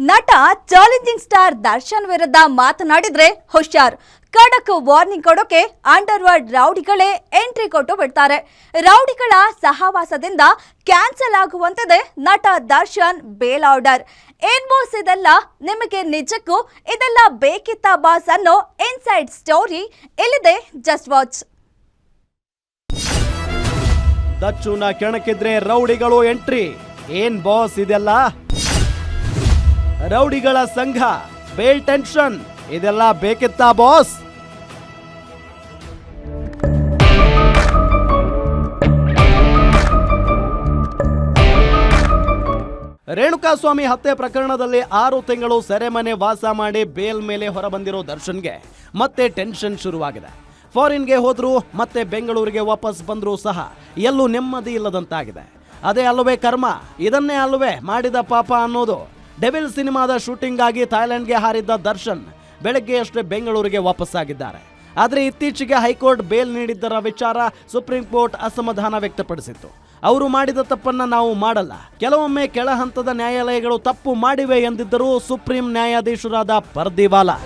ನಟ challenging star Darshan ವಿರುದ್ಧ ಮಾತನಾಡಿದ್ರೆ ಹುಷಾರ್. ಖಡಕ್ ವಾರ್ನಿಂಗ್ ಕೊಡೋಕೆ ಅಂಡರ್ವರ್ಲ್ಡ್ ರೌಡಿಗಳೇ ಎಂಟ್ರಿ ಕೊಟ್ಟು ಬಿಡ್ತಾರೆ. ರೌಡಿಗಳ ಸಹವಾಸದಿಂದ ಕ್ಯಾನ್ಸಲ್ ಆಗುವಂತಿದೆ ನಟ ದರ್ಶನ್ ಬೇಲ್ ಆರ್ಡರ್. ಏನ್ ಬಾಸ್ ಇದೆಲ್ಲ? ನಿಮಗೆ ನಿಜಕ್ಕೂ ಇದೆಲ್ಲ ಬೇಕಿತ್ತ ಬಾಸ್ ಅನ್ನೋ ಇನ್ಸೈಡ್ ಸ್ಟೋರಿ ಇಲ್ಲಿದೆ, ಜಸ್ಟ್ ವಾಚ್. ದಚ್ಚುನ ಕೆಣಕಿದ್ರೆ ರೌಡಿಗಳು ಎಂಟ್ರಿ. ಏನ್ ಬಾಸ್ ಇದೆಲ್ಲ? ರೌಡಿಗಳ ಸಂಘ ಬೇಲ್ ಟೆನ್ಷನ್, ಇದೆಲ್ಲ ಬೇಕಿತ್ತಾ ಬಾಸ್? ರೇಣುಕಾಸ್ವಾಮಿ ಹತ್ಯೆ ಪ್ರಕರಣದಲ್ಲಿ 6 ತಿಂಗಳು ಸೆರೆಮನೆ ವಾಸ ಮಾಡಿ ಬೇಲ್ ಮೇಲೆ ಹೊರಬಂದಿರೋ ದರ್ಶನ್ಗೆ ಮತ್ತೆ ಟೆನ್ಷನ್ ಶುರುವಾಗಿದೆ. ಫಾರಿನ್ಗೆ ಹೋದ್ರು ಮತ್ತೆ ಬೆಂಗಳೂರಿಗೆ ವಾಪಸ್ ಬಂದರೂ ಸಹ ಎಲ್ಲೂ ನೆಮ್ಮದಿ ಇಲ್ಲದಂತಾಗಿದೆ. ಅದೇ ಅಲ್ಲವೇ ಕರ್ಮ, ಇದನ್ನೇ ಅಲ್ಲವೇ ಮಾಡಿದ ಪಾಪ ಅನ್ನೋದು. ಡೆವಿಲ್ ಸಿನಿಮಾದ ಶೂಟಿಂಗ್ ಆಗಿ ಥೈಲ್ಯಾಂಡ್ಗೆ ಹಾರಿದ್ದ ದರ್ಶನ್ ಬೆಳಗ್ಗೆ ಅಷ್ಟೇ ಬೆಂಗಳೂರಿಗೆ ವಾಪಸ್ಸಾಗಿದ್ದಾರೆ. ಆದರೆ ಇತ್ತೀಚೆಗೆ ಹೈಕೋರ್ಟ್ ಬೇಲ್ ನೀಡಿದ್ದರ ವಿಚಾರ ಸುಪ್ರೀಂ ಕೋರ್ಟ್ ಅಸಮಾಧಾನ ವ್ಯಕ್ತಪಡಿಸಿತ್ತು. ಅವರು ಮಾಡಿದ ತಪ್ಪನ್ನ ನಾವು ಮಾಡಲ್ಲ, ಕೆಲವೊಮ್ಮೆ ಕೆಳ ಹಂತದ ನ್ಯಾಯಾಲಯಗಳು ತಪ್ಪು ಮಾಡಿವೆ ಎಂದಿದ್ದರು ಸುಪ್ರೀಂ ನ್ಯಾಯಾಧೀಶರಾದ ಪರ್ದಿವಾಲಾ.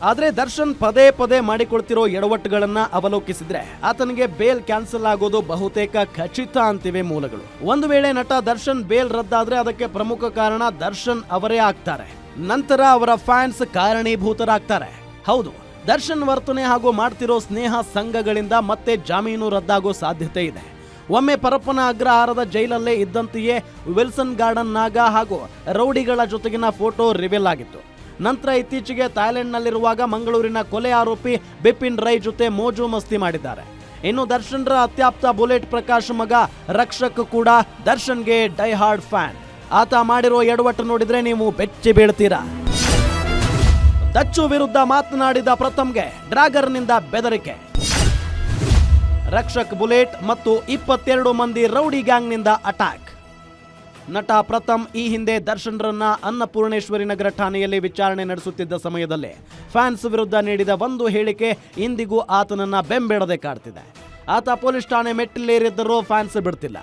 ಆದರೆ ದರ್ಶನ್ ಪದೇ ಪದೇ ಮಾಡಿಕೊಳ್ತಿರೋ ಎಡವಟ್ಟುಗಳನ್ನ ಅವಲೋಕಿಸಿದ್ರೆ ಆತನಿಗೆ ಬೇಲ್ ಕ್ಯಾನ್ಸಲ್ ಆಗೋದು ಬಹುತೇಕ ಖಚಿತ ಅಂತಿವೆ ಮೂಲಗಳು. ಒಂದು ವೇಳೆ ನಟ ದರ್ಶನ್ ಬೇಲ್ ರದ್ದಾದ್ರೆ ಅದಕ್ಕೆ ಪ್ರಮುಖ ಕಾರಣ ದರ್ಶನ್ ಅವರೇ ಆಗ್ತಾರೆ. ನಂತರ ಅವರ ಫ್ಯಾನ್ಸ್ ಕಾರಣೀಭೂತರಾಗ್ತಾರೆ. ಹೌದು, ದರ್ಶನ್ ವರ್ತನೆ ಹಾಗೂ ಮಾಡ್ತಿರೋ ಸ್ನೇಹ ಸಂಘಗಳಿಂದ ಮತ್ತೆ ಜಾಮೀನು ರದ್ದಾಗೋ ಸಾಧ್ಯತೆ ಇದೆ. ಒಮ್ಮೆ ಪರಪ್ಪನ ಅಗ್ರಹಾರದ ಜೈಲಲ್ಲೇ ಇದ್ದಂತೆಯೇ ವಿಲ್ಸನ್ ಗಾರ್ಡನ್ ನಾಗ ಹಾಗೂ ರೌಡಿಗಳ ಜೊತೆಗಿನ ಫೋಟೋ ರಿವೀಲ್ ಆಗಿತ್ತು. ನಂತರ ಇತ್ತೀಚೆಗೆ ಥೈಲ್ಯಾಂಡ್ನಲ್ಲಿರುವಾಗ ಮಂಗಳೂರಿನ ಕೊಲೆ ಆರೋಪಿ ಬಿಪಿನ್ ರೈ ಜೊತೆ ಮೋಜು ಮಸ್ತಿ ಮಾಡಿದ್ದಾರೆ. ಇನ್ನು ದರ್ಶನ್ರ ಅತ್ಯಾಪ್ತ ಬುಲೆಟ್ ಪ್ರಕಾಶ್ ಮಗ ರಕ್ಷಕ್ ಕೂಡ ದರ್ಶನ್ಗೆ ಡೈ ಹಾರ್ಡ್ ಫ್ಯಾನ್. ಆತ ಮಾಡಿರೋ ಎಡವಟ್ಟು ನೋಡಿದ್ರೆ ನೀವು ಬೆಚ್ಚಿ ಬೀಳ್ತೀರಾ. ದಚ್ಚು ವಿರುದ್ಧ ಮಾತನಾಡಿದ ಪ್ರಥಮ್ಗೆ ಡ್ರಾಗರ್ನಿಂದ ಬೆದರಿಕೆ. ರಕ್ಷಕ್ ಬುಲೆಟ್ ಮತ್ತು 22 ಮಂದಿ ರೌಡಿ ಗ್ಯಾಂಗ್ನಿಂದ ಅಟ್ಯಾಕ್. ನಟ ಪ್ರಥಮ್ ಈ ಹಿಂದೆ ದರ್ಶನ್ರನ್ನ ಅನ್ನಪೂರ್ಣೇಶ್ವರಿ ನಗರ ಠಾಣೆಯಲ್ಲಿ ವಿಚಾರಣೆ ನಡೆಸುತ್ತಿದ್ದ ಸಮಯದಲ್ಲಿ ಫ್ಯಾನ್ಸ್ ವಿರುದ್ಧ ನೀಡಿದ ಒಂದು ಹೇಳಿಕೆ ಇಂದಿಗೂ ಆತನನ್ನ ಬೆಂಬೆಡದೆ ಕಾಡ್ತಿದೆ. ಆತ ಪೊಲೀಸ್ ಠಾಣೆ ಮೆಟ್ಟಿಲೇರಿದ್ದರೂ ಫ್ಯಾನ್ಸ್ ಬಿಡ್ತಿಲ್ಲ.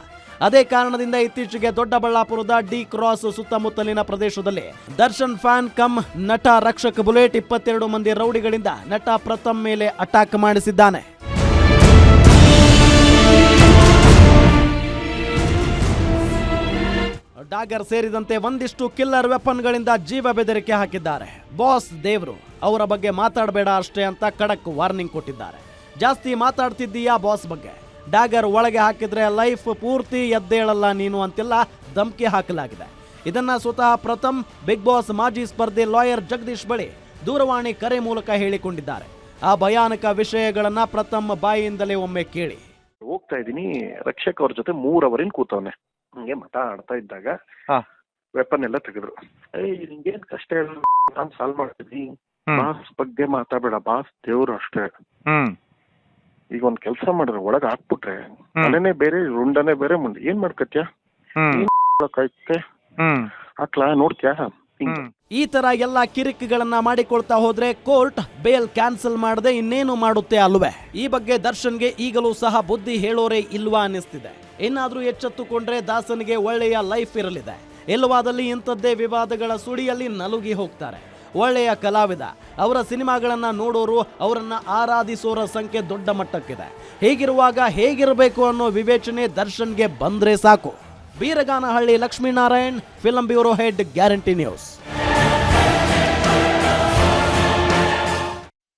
ಅದೇ ಕಾರಣದಿಂದ ಇತ್ತೀಚೆಗೆ ದೊಡ್ಡಬಳ್ಳಾಪುರದ ಡಿ ಕ್ರಾಸ್ ಸುತ್ತಮುತ್ತಲಿನ ಪ್ರದೇಶದಲ್ಲಿ ದರ್ಶನ್ ಫ್ಯಾನ್ ಕಮ್ ನಟ ರಕ್ಷಕ್ ಬುಲೆಟ್ 22 ಮಂದಿ ರೌಡಿಗಳಿಂದ ನಟ ಪ್ರಥಮ್ ಮೇಲೆ ಅಟ್ಯಾಕ್ ಮಾಡಿಸಿದ್ದಾನೆ. ಡಾಗರ್ ಸೇರಿದಂತೆ ಒಂದಿಷ್ಟು ಕಿಲ್ಲರ್ ವೆಪನ್ಗಳಿಂದ ಜೀವ ಬೆದರಿಕೆ ಹಾಕಿದ್ದಾರೆ. ಬಾಸ್ ದೇವ್ರು, ಅವರ ಬಗ್ಗೆ ಮಾತಾಡಬೇಡ ಅಷ್ಟೇ ಅಂತ ಖಡಕ್ ವಾರ್ನಿಂಗ್ ಕೊಟ್ಟಿದ್ದಾರೆ. ಜಾಸ್ತಿ ಮಾತಾಡ್ತಿದ್ದೀಯಾ ಬಾಸ್ ಬಗ್ಗೆ, ಡಾಗರ್ ಒಳಗೆ ಹಾಕಿದ್ರೆ ಲೈಫ್ ಪೂರ್ತಿ ಎದ್ದೇಳಲ್ಲ ನೀನು ಅಂತೆಲ್ಲ ಧಮಕಿ ಹಾಕಲಾಗಿದೆ. ಇದನ್ನ ಸ್ವತಃ ಪ್ರಥಮ್ ಬಿಗ್ ಬಾಸ್ ಮಾಜಿ ಸ್ಪರ್ಧಿ ಲಾಯರ್ ಜಗದೀಶ್ ಬಳಿ ದೂರವಾಣಿ ಕರೆ ಮೂಲಕ ಹೇಳಿಕೊಂಡಿದ್ದಾರೆ. ಆ ಭಯಾನಕ ವಿಷಯಗಳನ್ನ ಪ್ರಥಮ್ ಬಾಯಿಯಿಂದಲೇ ಒಮ್ಮೆ ಕೇಳಿ. ಹೋಗ್ತಾ ಇದೀನಿ, ರಕ್ಷಕ್ ಅವ್ರ ಜೊತೆ 3 ಅವರಿನ್ ಕೂತವನೆ. ಹಂಗೆ ಮಾತಾಡ್ತಾ ಇದ್ದಾಗ ವೆಪನ್ ಎಲ್ಲ ತೆಗೆದ್ರು. ನಿಂಗೇನ್ ಕಷ್ಟ ಇಲ್ಲ, ನಾನ್ ಸಾಲ್ವ್ ಮಾಡ್ತಿದ್ವಿ, ಬಾಸ್ ಬಗ್ಗೆ ಮಾತಾಡಬೇಡ, ಬಾಸ್ ದೇವ್ರು ಅಷ್ಟೇ. ಈಗ ಒಂದ್ ಕೆಲ್ಸ ಮಾಡಿದ್ರೆ ಒಳಗ್ ಹಾಕ್ಬಿಟ್ರೆ ಮನೆನೇ ಬೇರೆ ರುಂಡನೇ ಬೇರೆ, ಮುಂದೆ ಏನ್ ಮಾಡ್ಕತ್ಯಾ, ಹಾಕ್ಲಾ ನೋಡ್ತ್ಯಾ. ಈ ತರ ಎಲ್ಲ ಕಿರಿಕಿಗಳನ್ನ ಮಾಡಿಕೊಳ್ತಾ ಹೋದ್ರೆ ಕೋರ್ಟ್ ಬೇಲ್ ಕ್ಯಾನ್ಸಲ್ ಮಾಡದೆ ಇನ್ನೇನು ಮಾಡುತ್ತೆ ಅಲ್ವೇ? ಈ ಬಗ್ಗೆ ದರ್ಶನ್ಗೆ ಈಗಲೂ ಸಹ ಬುದ್ಧಿ ಹೇಳೋರೇ ಇಲ್ವಾ ಅನ್ನಿಸ್ತಿದೆ. ಇನ್ನಾದ್ರೂ ಎಚ್ಚೆತ್ತುಕೊಂಡ್ರೆ ದಾಸನಿಗೆ ಒಳ್ಳೆಯ ಲೈಫ್ ಇರಲಿದೆ. ಇಲ್ಲವಾದಲ್ಲಿ ಇಂಥದ್ದೇ ವಿವಾದಗಳ ಸುಳಿಯಲ್ಲಿ ನಲುಗಿ ಹೋಗ್ತಾರೆ. ಒಳ್ಳೆಯ ಕಲಾವಿದ, ಅವರ ಸಿನಿಮಾಗಳನ್ನ ನೋಡೋರು, ಅವರನ್ನ ಆರಾಧಿಸೋರ ಸಂಖ್ಯೆ ದೊಡ್ಡ ಮಟ್ಟಕ್ಕಿದೆ. ಹೀಗಿರುವಾಗ ಹೇಗಿರಬೇಕು ಅನ್ನೋ ವಿವೇಚನೆ ದರ್ಶನ್ಗೆ ಬಂದ್ರೆ ಸಾಕು. Beeraganahalli Lakshminarayan, film bureau head, guarantee news.